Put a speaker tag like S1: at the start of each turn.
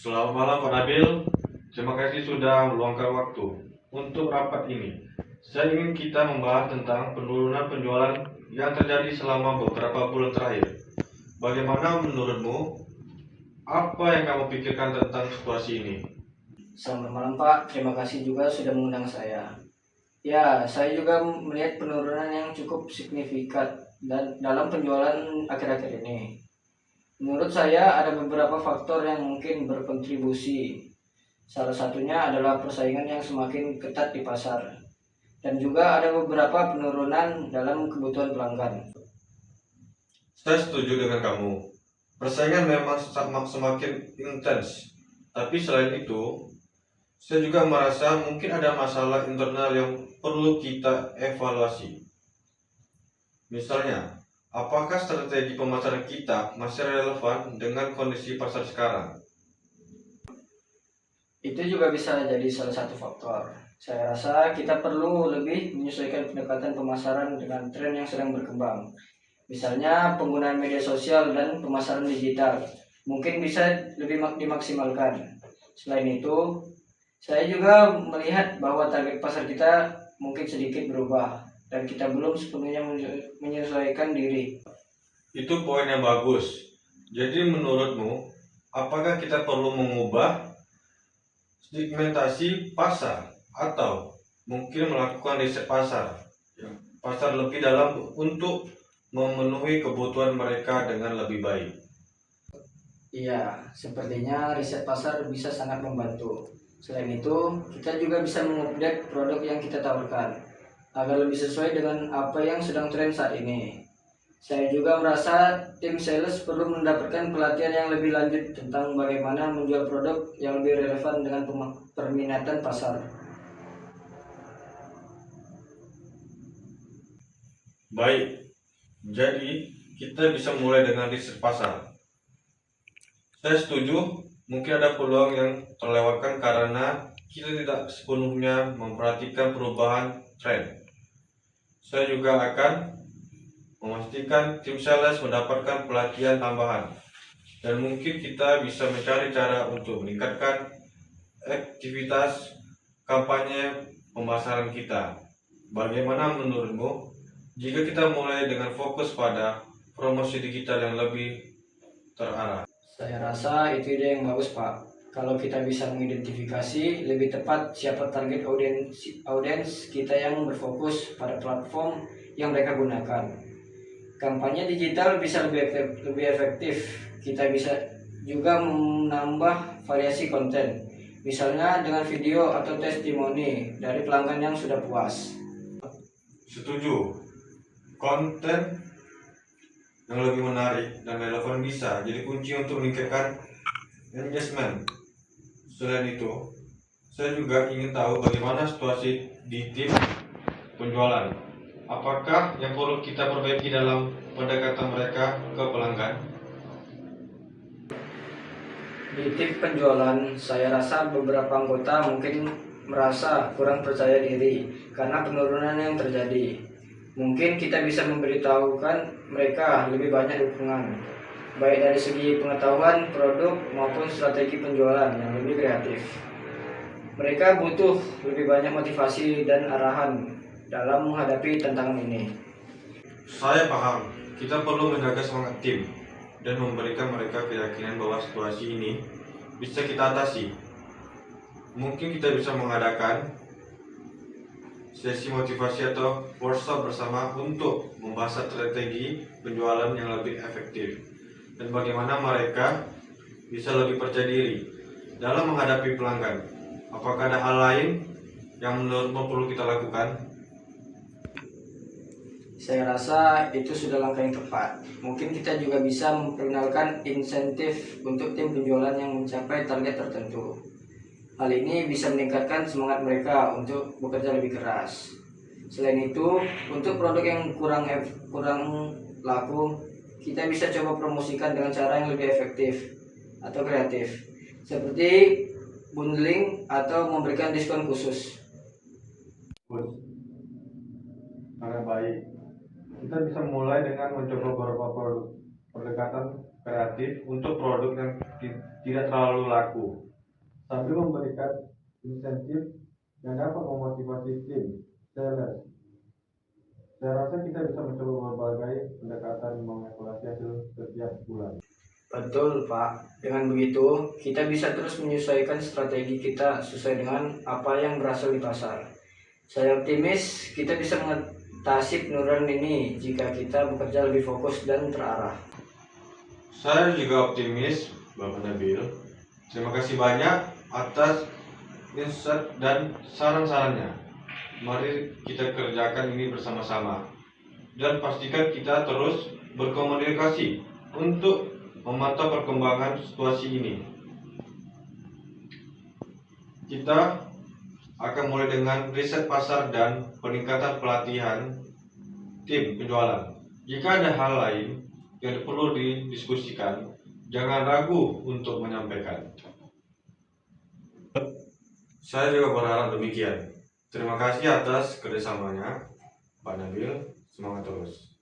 S1: Selamat malam Pak Nabil, terima kasih sudah meluangkan waktu untuk rapat ini. Saya ingin kita membahas tentang penurunan penjualan yang terjadi selama beberapa bulan terakhir. Bagaimana menurutmu? Apa yang kamu pikirkan tentang situasi ini?
S2: Selamat malam Pak, terima kasih juga sudah mengundang saya. Ya, saya juga melihat penurunan yang cukup signifikan dan dalam penjualan akhir-akhir ini. Menurut saya ada beberapa faktor yang mungkin berkontribusi. Salah satunya adalah persaingan yang semakin ketat di pasar. Dan juga ada beberapa penurunan dalam kebutuhan pelanggan.
S1: Saya setuju dengan kamu. Persaingan memang semakin intens. Tapi selain itu, saya juga merasa mungkin ada masalah internal yang perlu kita evaluasi. Misalnya, apakah strategi pemasaran kita masih relevan dengan kondisi pasar sekarang?
S2: Itu juga bisa jadi salah satu faktor. Saya rasa kita perlu lebih menyesuaikan pendekatan pemasaran dengan tren yang sedang berkembang. Misalnya penggunaan media sosial dan pemasaran digital mungkin bisa lebih dimaksimalkan. Selain itu, saya juga melihat bahwa target pasar kita mungkin sedikit berubah dan kita belum sepenuhnya menyesuaikan diri.
S1: Itu poin yang bagus. Jadi menurutmu, apakah kita perlu mengubah segmentasi pasar atau mungkin melakukan riset pasar lebih dalam untuk memenuhi kebutuhan mereka dengan lebih baik?
S2: Iya, sepertinya riset pasar bisa sangat membantu. Selain itu, kita juga bisa mengupdate produk yang kita tawarkan agar lebih sesuai dengan apa yang sedang tren saat ini. Saya juga merasa tim sales perlu mendapatkan pelatihan yang lebih lanjut tentang bagaimana menjual produk yang lebih relevan dengan permintaan pasar.
S1: Baik, jadi kita bisa mulai dengan riset pasar. Saya setuju, mungkin ada peluang yang terlewatkan karena kita tidak sepenuhnya memperhatikan perubahan tren. Saya juga akan memastikan tim sales mendapatkan pelatihan tambahan, dan mungkin kita bisa mencari cara untuk meningkatkan aktivitas kampanye pemasaran kita. Bagaimana menurutmu jika kita mulai dengan fokus pada promosi digital yang lebih terarah?
S2: Saya rasa itu ide yang bagus, Pak. Kalau kita bisa mengidentifikasi lebih tepat siapa target audiens kita yang berfokus pada platform yang mereka gunakan. Kampanye digital bisa lebih efektif. Kita bisa juga menambah variasi konten. Misalnya dengan video atau testimoni dari pelanggan yang sudah puas.
S1: Setuju, konten yang lebih menarik dan relevan bisa jadi kunci untuk meningkatkan engagement. Selain itu, saya juga ingin tahu bagaimana situasi di tim penjualan. Apakah yang perlu kita perbaiki dalam pendekatan mereka ke pelanggan?
S2: Di tim penjualan, saya rasa beberapa anggota mungkin merasa kurang percaya diri karena penurunan yang terjadi. Mungkin kita bisa memberitahukan mereka lebih banyak dukungan, baik dari segi pengetahuan produk maupun strategi penjualan yang lebih kreatif. Mereka butuh lebih banyak motivasi dan arahan dalam menghadapi tantangan ini.
S1: Saya paham, kita perlu menjaga semangat tim dan memberikan mereka keyakinan bahwa situasi ini bisa kita atasi. Mungkin kita bisa mengadakan sesi motivasi atau workshop bersama untuk membahas strategi penjualan yang lebih efektif dan bagaimana mereka bisa lebih percaya diri dalam menghadapi pelanggan. Apakah ada hal lain yang menurutmu perlu kita lakukan?
S2: Saya rasa itu sudah langkah yang tepat. Mungkin kita juga bisa memperkenalkan insentif untuk tim penjualan yang mencapai target tertentu. Hal ini bisa meningkatkan semangat mereka untuk bekerja lebih keras. Selain itu, untuk produk yang kurang laku, kita bisa coba promosikan dengan cara yang lebih efektif atau kreatif, seperti bundling atau memberikan diskon khusus.
S1: Sangat baik. Kita bisa mulai dengan mencoba beberapa pendekatan kreatif alternatif untuk produk yang tidak terlalu laku, sambil memberikan insentif yang dapat memotivasi tim sales. Saya rasa kita bisa mencoba berbagai pendekatan mengevaluasi hasil setiap bulan.
S2: Betul, Pak. Dengan begitu, kita bisa terus menyesuaikan strategi kita sesuai dengan apa yang berasal di pasar. Saya optimis kita bisa mengatasi penurunan ini jika kita bekerja lebih fokus dan terarah.
S1: Saya juga optimis, Bapak Nabil. Terima kasih banyak atas insight dan saran-sarannya. Mari kita kerjakan ini bersama-sama. Dan pastikan kita terus berkomunikasi untuk memantau perkembangan situasi ini. Kita akan mulai dengan riset pasar dan peningkatan pelatihan tim penjualan. Jika ada hal lain yang perlu didiskusikan, jangan ragu untuk menyampaikan. Saya juga berharap demikian. Terima kasih atas kerjasamanya, Pak Nabil. Semangat terus.